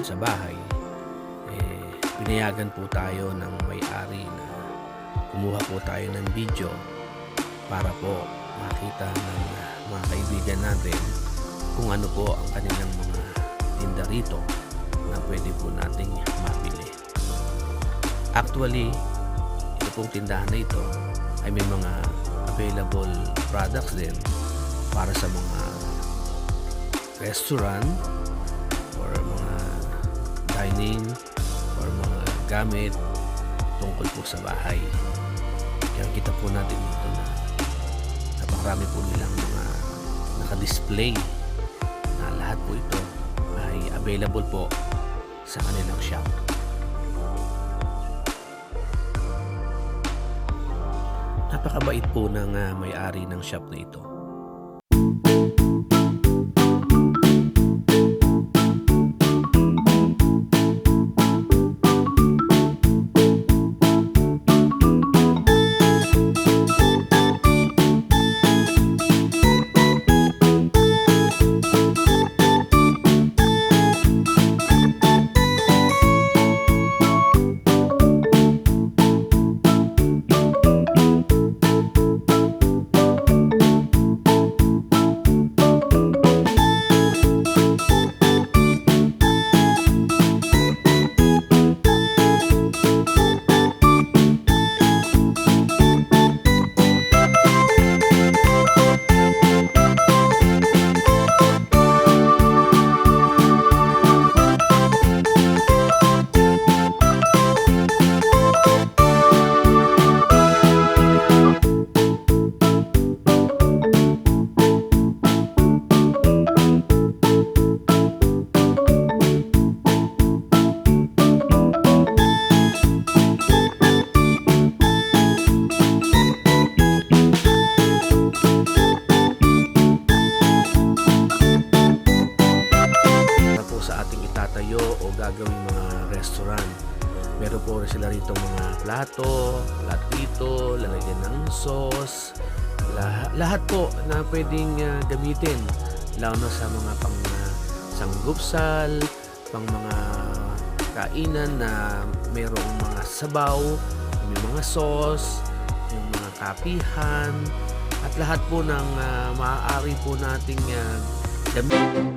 Sa bahay, pinayagan po tayo ng may-ari na kumuha po tayo ng video para po makita ng mga kaibigan natin kung ano po ang kanilang mga tinda rito na pwede po nating mabili. Actually, ito pong tindahan na ito ay may mga available products din para sa mga restaurant or mga dining or mga gamit tungkol po sa bahay. Kaya kita po natin dito na napakarami po nilang mga naka-display na lahat po ito ay available po sa kanilang shop. Napakabait po ng may-ari ng shop na ito. Itatayo o gagawing mga restaurant. Meron po rin sila rito mga plato, platito, lalagyan ng sauce, lahat po na pwedeng gamitin, lalo na sa mga pang sanggupsal, pang mga kainan na mayroong mga sabaw, may mga sauce, yung mga kapihan, at lahat po ng maaari po nating gamitin.